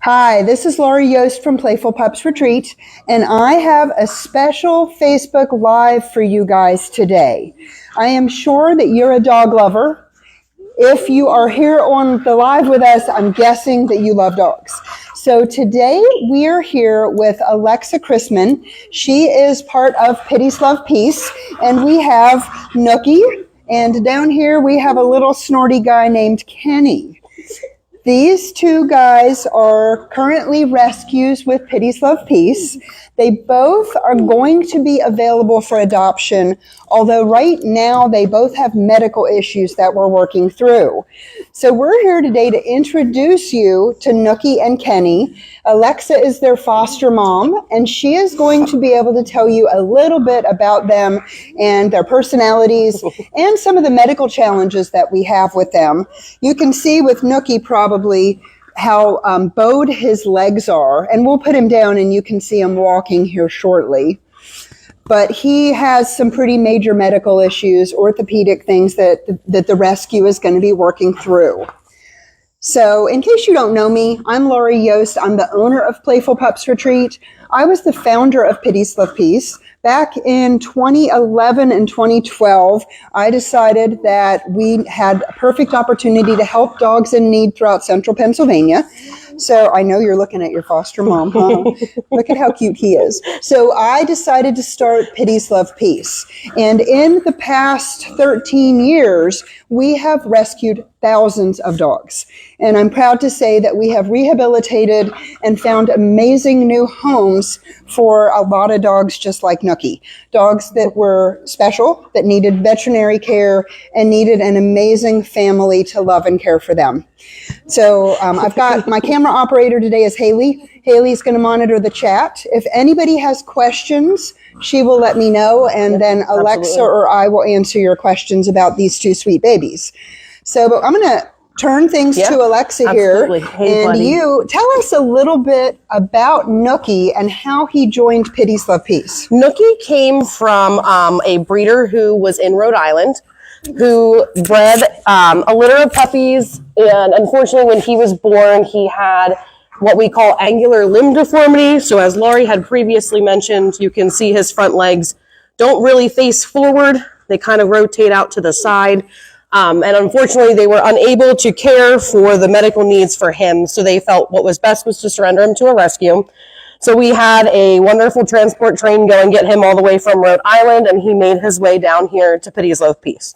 Hi, this is Lori Yost from Playful Pups Retreat, and I have a special Facebook Live for you guys today. I am sure that you're a dog lover. If you are here on the live with us, I'm guessing that you love dogs. So today we are here with Alexa Chrisman. She is part of Pitties Love Peace, and we have Nookie, and down here we have a little snorty guy named Kenny. These two guys are currently rescues with Pitties Love Peace. They both are going to be available for adoption, although right now they both have medical issues that we're working through. So we're here today to introduce you to Nookie and Kenny. Alexa is their foster mom, and she is going to be able to tell you a little bit about them and their personalities and some of the medical challenges that we have with them. You can see with Nookie probably how bowed his legs are, and we'll put him down and you can see him walking here shortly. But he has some pretty major medical issues, orthopedic things that the rescue is going to be working through. So in case you don't know me, I'm Lori Yost. I'm the owner of Playful Pups Retreat. I was the founder of Pitties Love Peace. Back in 2011 and 2012, I decided that we had a perfect opportunity to help dogs in need throughout central Pennsylvania. So I know you're looking at your foster mom, huh? Look at how cute he is. So I decided to start Pitties Love Peace. And in the past 13 years, we have rescued thousands of dogs. And I'm proud to say that we have rehabilitated and found amazing new homes for a lot of dogs just like Nookie. Dogs that were special, that needed veterinary care, and needed an amazing family to love and care for them. So I've got my camera operator today is Haley. Haley's going to monitor the chat. If anybody has questions, she will let me know, and then Alexa absolutely. Or I will answer your questions about these two sweet babies. So but I'm going to turn things to Alexa absolutely. Here. Hey, and buddy. You tell us a little bit about Nookie and how he joined Pitties Love Peace. Nookie came from a breeder who was in Rhode Island, who bred a litter of puppies, and unfortunately when he was born he had what we call angular limb deformity. So as Laurie had previously mentioned, you can see his front legs don't really face forward, they kind of rotate out to the side, and unfortunately they were unable to care for the medical needs for him, so they felt what was best was to surrender him to a rescue. So we had a wonderful transport train go and get him all the way from Rhode Island, and he made his way down here to Pitties Love Peace.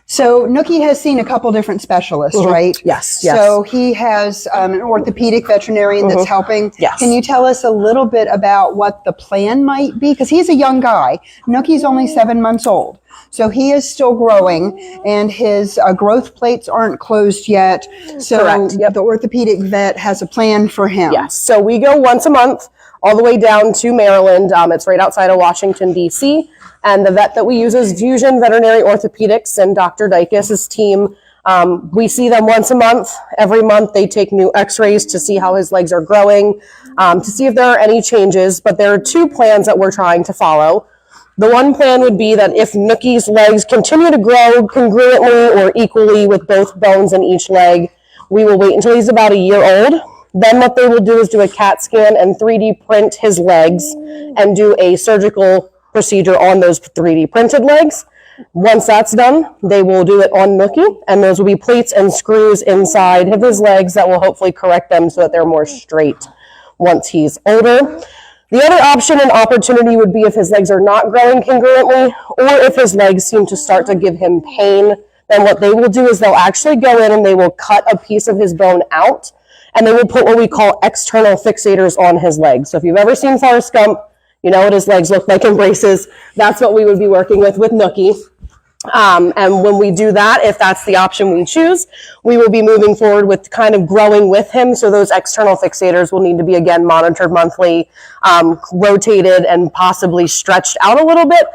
So Nookie has seen a couple different specialists, right? Yes. So he has an orthopedic veterinarian that's helping. Yes. Can you tell us a little bit about what the plan might be? Because he's a young guy. Nookie's only 7 months old. So he is still growing, and his growth plates aren't closed yet. So correct. Yep. The orthopedic vet has a plan for him. Yes. So we go once a month all the way down to Maryland. It's right outside of Washington, D.C., and the vet that we use is Fusion Veterinary Orthopedics and Dr. Dykes' team. We see them once a month. Every month they take new x-rays to see how his legs are growing, to see if there are any changes. But there are two plans that we're trying to follow. The one plan would be that if Nookie's legs continue to grow congruently or equally with both bones in each leg, we will wait until he's about a year old. Then what they will do is do a CAT scan and 3D print his legs and do a surgical procedure on those 3D printed legs. Once that's done, they will do it on Nookie, and those will be plates and screws inside of his legs that will hopefully correct them so that they're more straight once he's older. The other option and opportunity would be if his legs are not growing congruently, or if his legs seem to start to give him pain, then what they will do is they'll actually go in and they will cut a piece of his bone out, and they will put what we call external fixators on his legs. So if you've ever seen Forrest Gump, you know what his legs look like in braces. That's what we would be working with Nookie. And when we do that, if that's the option we choose, we will be moving forward with kind of growing with him. So those external fixators will need to be, again, monitored monthly, rotated, and possibly stretched out a little bit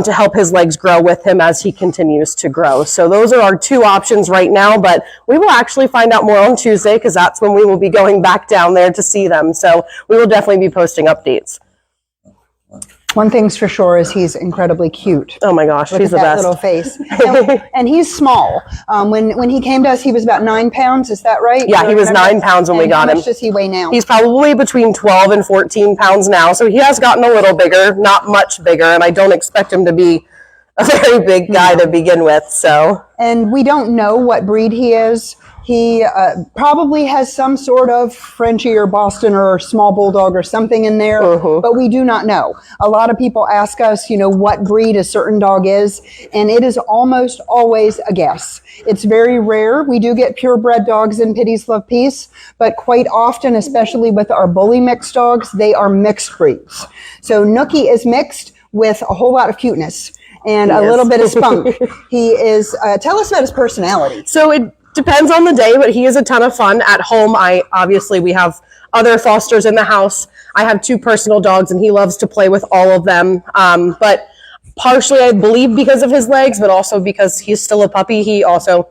to help his legs grow with him as he continues to grow. So those are our two options right now, but we will actually find out more on Tuesday because that's when we will be going back down there to see them. So we will definitely be posting updates. One thing's for sure is he's incredibly cute. Oh my gosh, Look he's at the that best. little face. And he's small. When he came to us, he was about 9 pounds. Is that right? Yeah, he was 9 pounds when we got him. How much does he weigh now? He's probably between 12 and 14 pounds now. So he has gotten a little bigger, not much bigger. And I don't expect him to be a very big guy to begin with. So. And we don't know what breed he is. He probably has some sort of Frenchie or Boston or small bulldog or something in there, but we do not know. A lot of people ask us, what breed a certain dog is, and it is almost always a guess. It's very rare. We do get purebred dogs in Pitties Love Peace, but quite often, especially with our bully mixed dogs, they are mixed breeds. So Nookie is mixed with a whole lot of cuteness and a little bit of spunk. He is, tell us about his personality. So it depends on the day, but he is a ton of fun at home. Obviously we have other fosters in the house. I have 2 personal dogs and he loves to play with all of them. But partially I believe because of his legs, but also because he's still a puppy. He also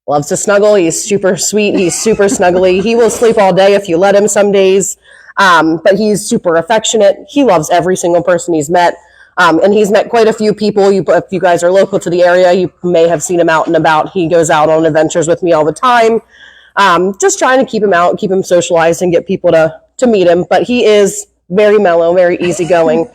loves to snuggle. He's super sweet. He's super snuggly. He will sleep all day if you let him some days. But he's super affectionate. He loves every single person he's met. And he's met quite a few people. If you guys are local to the area, you may have seen him out and about. He goes out on adventures with me all the time. Just trying to keep him out, keep him socialized, and get people to meet him. But he is very mellow, very easygoing.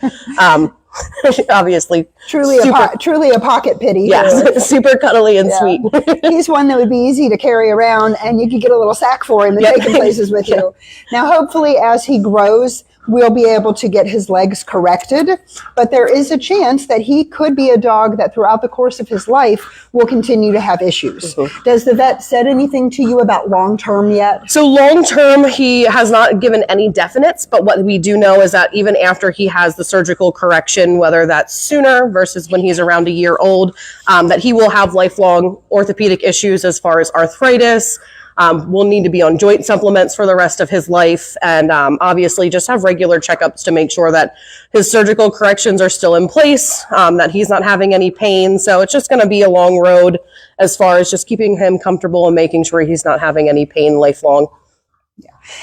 Obviously. Truly a pocket pitty. Yes, super cuddly and sweet. He's one that would be easy to carry around, and you could get a little sack for him and take him places with you. Now, hopefully, as he grows, we'll be able to get his legs corrected, but there is a chance that he could be a dog that throughout the course of his life will continue to have issues. Does the vet said anything to you about long-term yet? So long-term, he has not given any definites, but what we do know is that even after he has the surgical correction, whether that's sooner versus when he's around a year old, that he will have lifelong orthopedic issues as far as arthritis. Will need to be on joint supplements for the rest of his life, and obviously just have regular checkups to make sure that his surgical corrections are still in place, that he's not having any pain. So it's just going to be a long road as far as just keeping him comfortable and making sure he's not having any pain lifelong.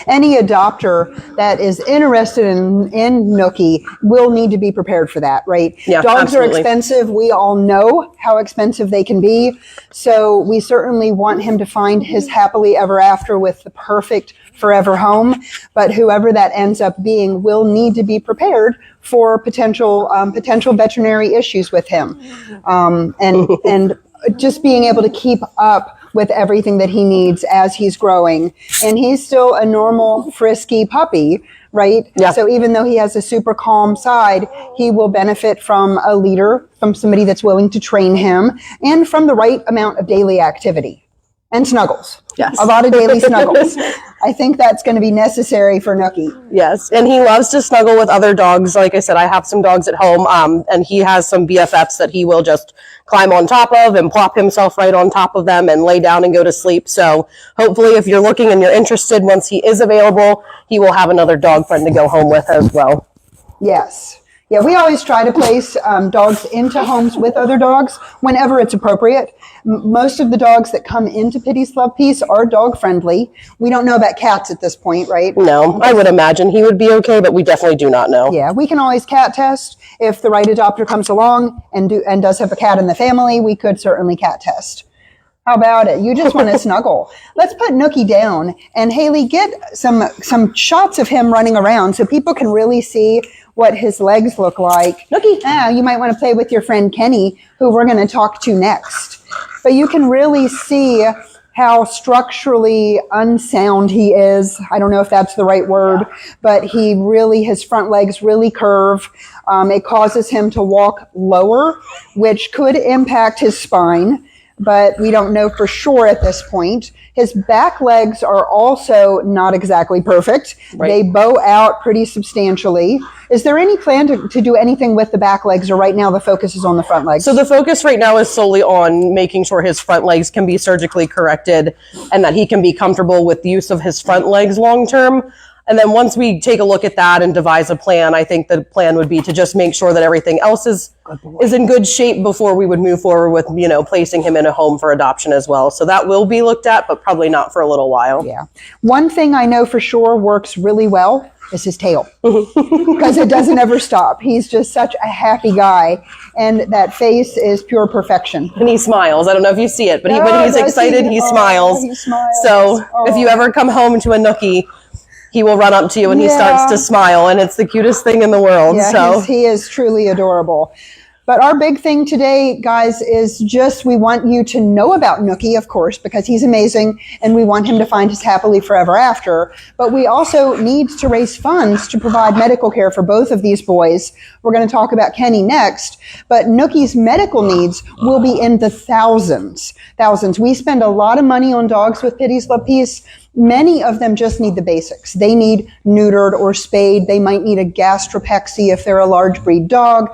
Any adopter that is interested in Nookie will need to be prepared for that, right? Yeah, Dogs absolutely. are expensive. We all know how expensive they can be. So we certainly want him to find his happily ever after with the perfect forever home. But whoever that ends up being will need to be prepared for potential veterinary issues with him. And just being able to keep up with everything that he needs as he's growing. And he's still a normal, frisky puppy, right? Yeah. So even though he has a super calm side, he will benefit from a leader, from somebody that's willing to train him, and from the right amount of daily activity. And snuggles. Yes. A lot of daily snuggles. I think that's going to be necessary for Nookie. Yes, and he loves to snuggle with other dogs. Like I said, I have some dogs at home, and he has some BFFs that he will just climb on top of and plop himself right on top of them and lay down and go to sleep. So hopefully if you're looking and you're interested, once he is available, he will have another dog friend to go home with as well. Yes. Yeah, we always try to place dogs into homes with other dogs whenever it's appropriate. Most of the dogs that come into Pitties Love Peace are dog friendly. We don't know about cats at this point, right? No, I would imagine he would be okay, but we definitely do not know. Yeah, we can always cat test. If the right adopter comes along and does have a cat in the family, we could certainly cat test. How about it? You just want to snuggle. Let's put Nookie down, and Haley, get some shots of him running around so people can really see what his legs look like. Nookie. You might want to play with your friend Kenny, who we're going to talk to next. But you can really see how structurally unsound he is. I don't know if that's the right word, but his front legs really curve. It causes him to walk lower, which could impact his spine, but we don't know for sure at this point. His back legs are also not exactly perfect. Right. They bow out pretty substantially. Is there any plan to do anything with the back legs, or right now the focus is on the front legs? So the focus right now is solely on making sure his front legs can be surgically corrected and that he can be comfortable with the use of his front legs long term. And then once we take a look at that and devise a plan, I think the plan would be to just make sure that everything else is in good shape before we would move forward with, placing him in a home for adoption as well. So that will be looked at, but probably not for a little while. Yeah. One thing I know for sure works really well is his tail, because it doesn't ever stop. He's just such a happy guy, and that face is pure perfection. And he smiles. I don't know if you see it, but when he's excited, he smiles. He smiles. So if you ever come home to a Nookie, he will run up to you and he starts to smile, and it's the cutest thing in the world. Yeah, so he is truly adorable. But our big thing today, guys, is just we want you to know about Nookie, of course, because he's amazing, and we want him to find his happily forever after. But we also need to raise funds to provide medical care for both of these boys. We're going to talk about Kenny next, but Nookie's medical needs will be in the thousands. We spend a lot of money on dogs with Pitties Love Peace. Many of them just need the basics. They need neutered or spayed. They might need a gastropexy if they're a large breed dog.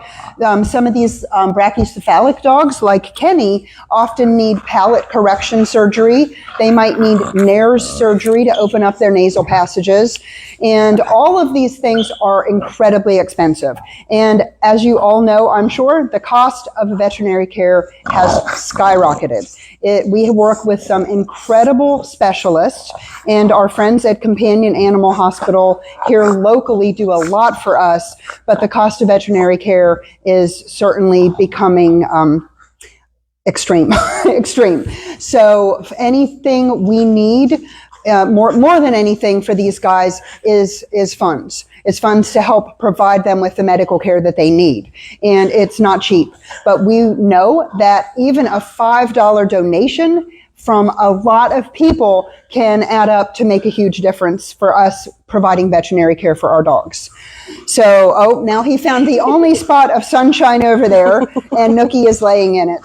Some of these brachycephalic dogs, like Kenny, often need palate correction surgery. They might need Nares surgery to open up their nasal passages. And all of these things are incredibly expensive. And as you all know, I'm sure, the cost of veterinary care has skyrocketed. We work with some incredible specialists, and our friends at Companion Animal Hospital here locally do a lot for us, but the cost of veterinary care is certainly becoming extreme. So if anything we need, more than anything for these guys is funds. It's funds to help provide them with the medical care that they need. And it's not cheap. But we know that even a $5 donation from a lot of people can add up to make a huge difference for us providing veterinary care for our dogs. So, now he found the only spot of sunshine over there, and Nookie is laying in it.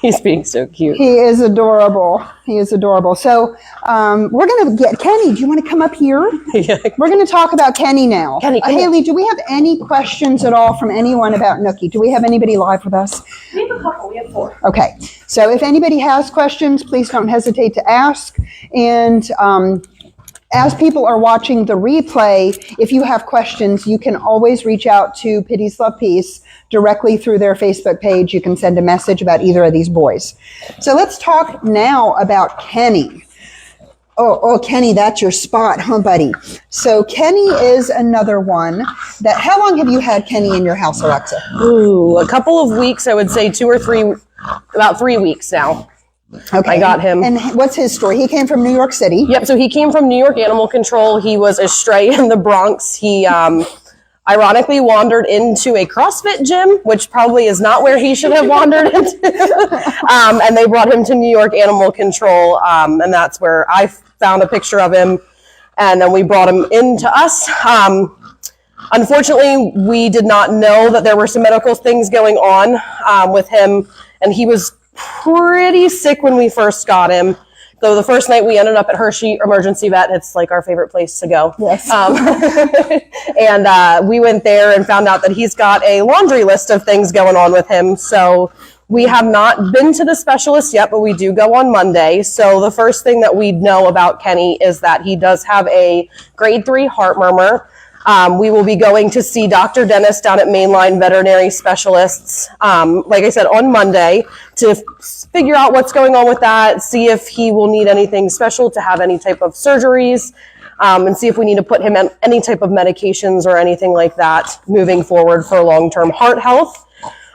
he's being so cute. He is adorable. So we're going to get Kenny. Do you want to come up here? Yeah. We're going to talk about Kenny now. Kenny, Haley, do we have any questions at all from anyone about Nookie? Do we have anybody live with us? We have a couple. We have 4. Okay. So if anybody has questions, please don't hesitate to ask. And as people are watching the replay, if you have questions, you can always reach out to Pitties Love Peace directly through their Facebook page. You can send a message about either of these boys. So let's talk now about Kenny. Oh, Kenny, that's your spot, huh, buddy? So Kenny is another one that, how long have you had Kenny in your house, Alexa? Ooh, a couple of weeks, I would say 2 or 3, about 3 weeks now. Okay. I got him. And what's his story? He came from New York City. Yep, so he came from New York Animal Control. He was a stray in the Bronx. He ironically wandered into a CrossFit gym, which probably is not where he should have wandered into. And they brought him to New York Animal Control, and that's where I found a picture of him, and then we brought him into us. Unfortunately, we did not know that there were some medical things going on with him, and he was pretty sick when we first got him. So the first night we ended up at Hershey Emergency Vet. It's like our favorite place to go. Yes. And we went there and found out that he's got a laundry list of things going on with him. So we have not been to the specialist yet, but we do go on Monday. So the first thing that we know about Kenny is that he does have a grade 3 heart murmur. We will be going to see Dr. Dennis down at Mainline Veterinary Specialists, like I said, on Monday to figure out what's going on with that, see if he will need anything special to have any type of surgeries, and see if we need to put him on any type of medications or anything like that moving forward for long-term heart health.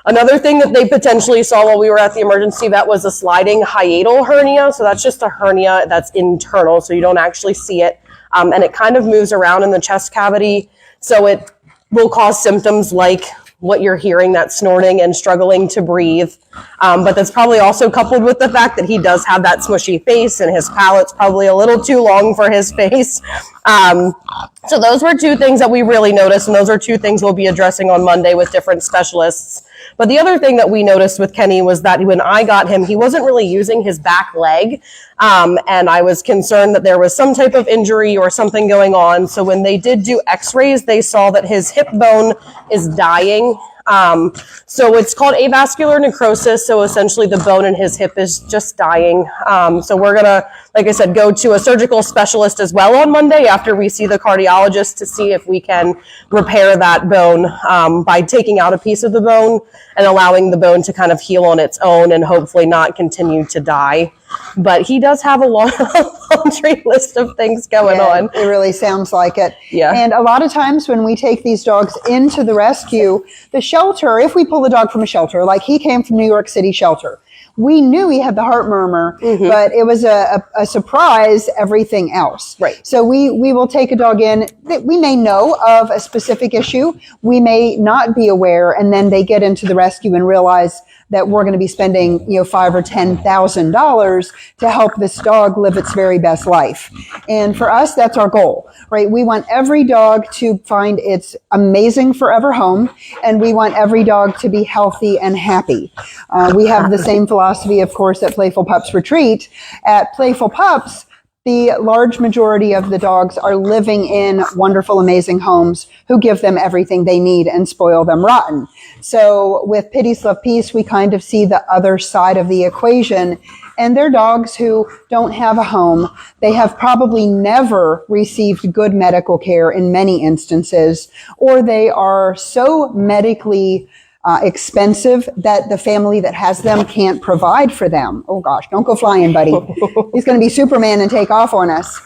Another thing that they potentially saw while we were at the emergency vet was a sliding hiatal hernia. So that's just a hernia that's internal, so you don't actually see it. And it kind of moves around in the chest cavity. So it will cause symptoms like what you're hearing, that snorting and struggling to breathe. But that's probably also coupled with the fact that he does have that smushy face and his palate's probably a little too long for his face. So those were 2 things that we really noticed, and those are 2 things we'll be addressing on Monday with different specialists. But the other thing that we noticed with Kenny was that when I got him, he wasn't really using his back leg. And I was concerned that there was some type of injury or something going on. So when they did do x-rays, they saw that his hip bone is dying. So it's called avascular necrosis. So essentially the bone in his hip is just dying. So we're going to, like I said, go to a surgical specialist as well on Monday after we see the cardiologist to see if we can repair that bone by taking out a piece of the bone and allowing the bone to kind of heal on its own and hopefully not continue to die. But he does have a long laundry list of things going on. It really sounds like it. Yeah. And a lot of times when we take these dogs into the rescue, the shelter, if we pull a dog from a shelter, like he came from New York City shelter, we knew he had the heart murmur, but it was a surprise, everything else. Right. So we will take a dog in that we may know of a specific issue. We may not be aware, and then they get into the rescue and realize that we're going to be spending, $5,000 or $10,000 to help this dog live its very best life. And for us, that's our goal, right? We want every dog to find its amazing forever home, and we want every dog to be healthy and happy. We have the same philosophy, of course, at Playful Pups Retreat. At Playful Pups, the large majority of the dogs are living in wonderful, amazing homes who give them everything they need and spoil them rotten. So with Pitties Love Peace, we kind of see the other side of the equation. And they're dogs who don't have a home. They have probably never received good medical care in many instances, or they are so medically expensive that the family that has them can't provide for them. Oh gosh, don't go flying, buddy. He's going to be Superman and take off on us.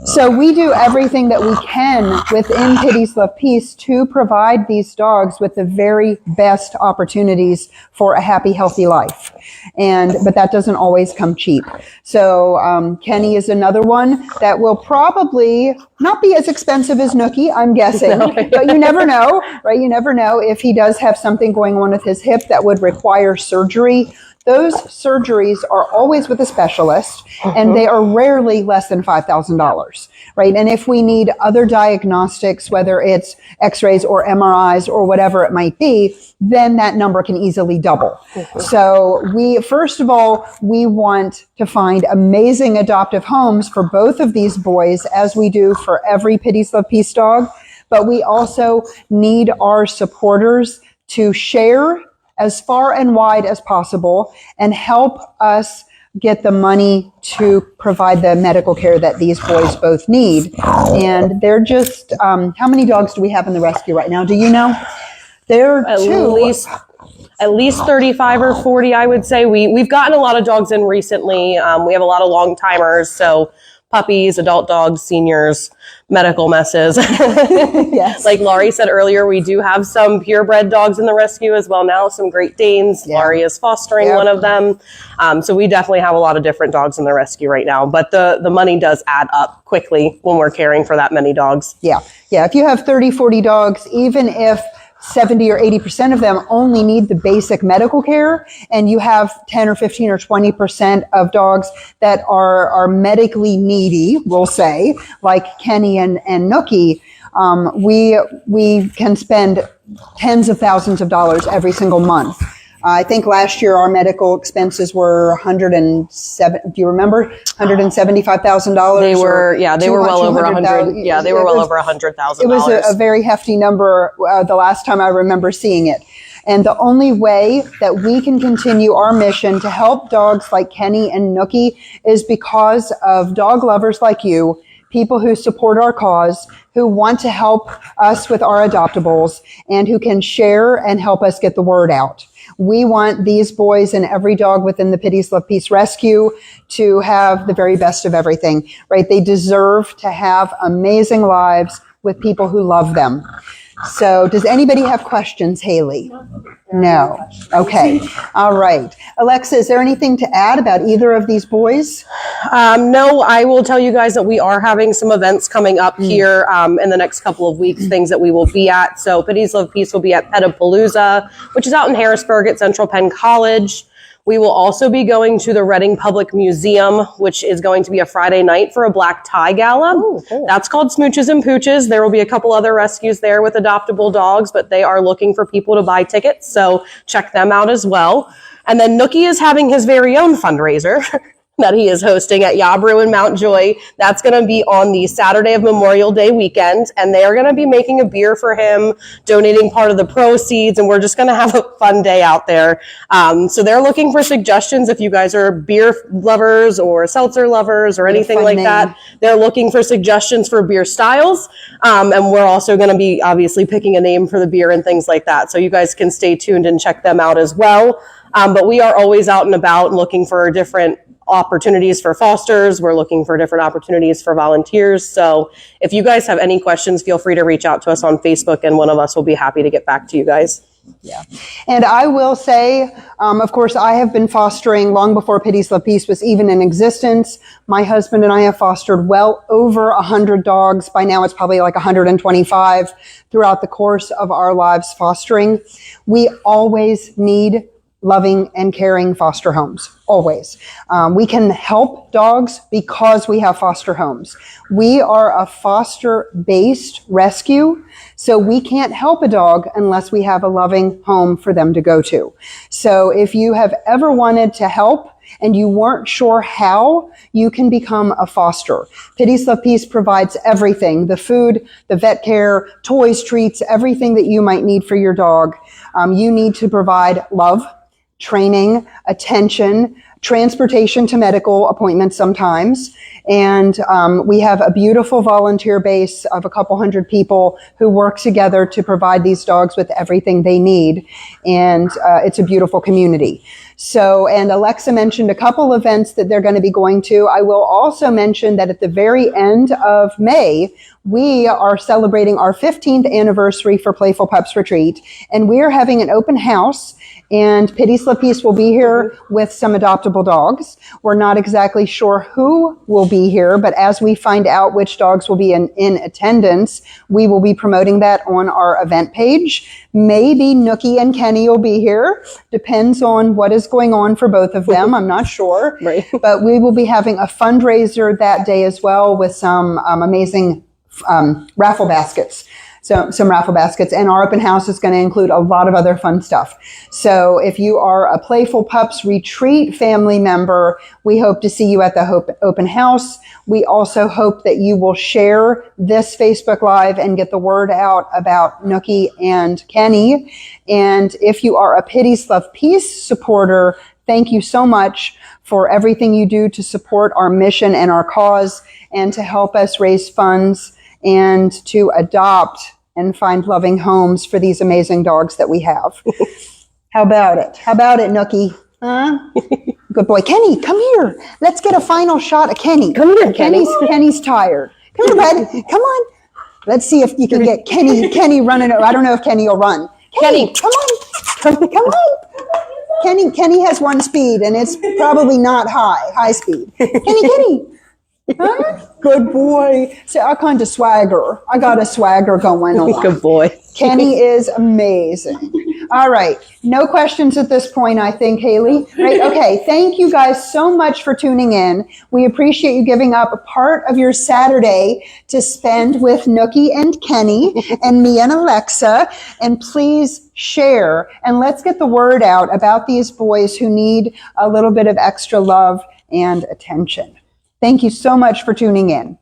So we do everything that we can within Pitties Love Peace to provide these dogs with the very best opportunities for a happy, healthy life. But that doesn't always come cheap. So Kenny is another one that will probably not be as expensive as Nookie, I'm guessing. But you never know, right? You never know if he does have something going on with his hip that would require surgery. Those surgeries are always with a specialist, and they are rarely less than $5,000, right? And if we need other diagnostics, whether it's x-rays or MRIs or whatever it might be, then that number can easily double. So first of all, we want to find amazing adoptive homes for both of these boys, as we do for every Pitties Love Peace dog. But we also need our supporters to share as far and wide as possible and help us get the money to provide the medical care that these boys both need. And they're just, how many dogs do we have in the rescue right now? Do you know? There are at least 35 or 40, I would say. We've gotten a lot of dogs in recently. We have a lot of long timers. So puppies, adult dogs, seniors, medical messes. Yes. Like Laurie said earlier, we do have some purebred dogs in the rescue as well now, some Great Danes. Yeah. Laurie is fostering one of them. So we definitely have a lot of different dogs in the rescue right now. But the money does add up quickly when we're caring for that many dogs. Yeah. Yeah. If you have 30, 40 dogs, even if 70 or 80% of them only need the basic medical care, and you have 10 or 15 or 20% of dogs that are medically needy, we'll say, like Kenny and Nookie, we can spend tens of thousands of dollars every single month. I think last year our medical expenses were $107. Do you remember $175,000? They were well over 100. Yeah, they were well over $100,000. It was a very hefty number the last time I remember seeing it. And the only way that we can continue our mission to help dogs like Kenny and Nookie is because of dog lovers like you, people who support our cause, who want to help us with our adoptables, and who can share and help us get the word out. We want these boys and every dog within the Pitties Love Peace rescue to have the very best of everything, right? They deserve to have amazing lives with people who love them. So does anybody have questions, Haley? No. Okay. All right. Alexa, is there anything to add about either of these boys? No, I will tell you guys that we are having some events coming up here in the next couple of weeks, things that we will be at. So Pitties Love Peace will be at Petapalooza, which is out in Harrisburg at Central Penn College. We will also be going to the Reading Public Museum, which is going to be a Friday night for a black tie gala. Ooh, cool. That's called Smooches and Pooches. There will be a couple other rescues there with adoptable dogs, but they are looking for people to buy tickets. So check them out as well. And then Nookie is having his very own fundraiser. that he is hosting at Yabru in Mount Joy. That's going to be on the Saturday of Memorial Day weekend, and they are going to be making a beer for him, donating part of the proceeds, and we're just going to have a fun day out there. So they're looking for suggestions if you guys are beer lovers or seltzer lovers or anything like that. They're looking for suggestions for beer styles, and we're also going to be obviously picking a name for the beer and things like that. So you guys can stay tuned and check them out as well. But we are always out and about looking for different opportunities for fosters. We're looking for different opportunities for volunteers. So if you guys have any questions, feel free to reach out to us on Facebook, and one of us will be happy to get back to you guys. Yeah. And I will say, of course, I have been fostering long before Pitties Love Peace was even in existence. My husband and I have fostered well over 100 dogs. By now, it's probably like 125 throughout the course of our lives fostering. We always need loving and caring foster homes, always. We can help dogs because we have foster homes. We are a foster-based rescue, so we can't help a dog unless we have a loving home for them to go to. So if you have ever wanted to help and you weren't sure how, you can become a foster. Pitties Love Peace provides everything: the food, the vet care, toys, treats, everything that you might need for your dog. You need to provide love, training, attention, transportation to medical appointments sometimes. And we have a beautiful volunteer base of a couple hundred people who work together to provide these dogs with everything they need. And it's a beautiful community. So, and Alexa mentioned a couple events that they're going to be going to. I will also mention that at the very end of May, we are celebrating our 15th anniversary for Playful Pups Retreat, and we are having an open house. And Pitties Love Peace will be here with some adoptable dogs. We're not exactly sure who will be here, but as we find out which dogs will be in attendance, we will be promoting that on our event page. Maybe Nookie and Kenny will be here. Depends on what is going on for both of them. I'm not sure. Right. But we will be having a fundraiser that day as well with some amazing raffle baskets. So some raffle baskets, and our open house is going to include a lot of other fun stuff. So if you are a Playful Pups Retreat family member, we hope to see you at the open house. We also hope that you will share this Facebook Live and get the word out about Nookie and Kenny. And if you are a Pitties Love Peace supporter, thank you so much for everything you do to support our mission and our cause, and to help us raise funds and to adopt and find loving homes for these amazing dogs that we have. How about it? How about it, Nookie? Huh? Good boy. Kenny, come here. Let's get a final shot of Kenny. Come here, Kenny. Kenny's tired. Come here, bud. Come on. Let's see if you can get Kenny running. I don't know if Kenny will run. Kenny, come on. Come on. Kenny has one speed, and it's probably not high speed. Kenny. Huh? Good boy. See, I kind of swagger. I got a swagger going on. Good boy. Kenny is amazing. All right. No questions at this point, I think, Haley. Right? Okay. Thank you guys so much for tuning in. We appreciate you giving up a part of your Saturday to spend with Nookie and Kenny and me and Alexa. And please share, and let's get the word out about these boys who need a little bit of extra love and attention. Thank you so much for tuning in.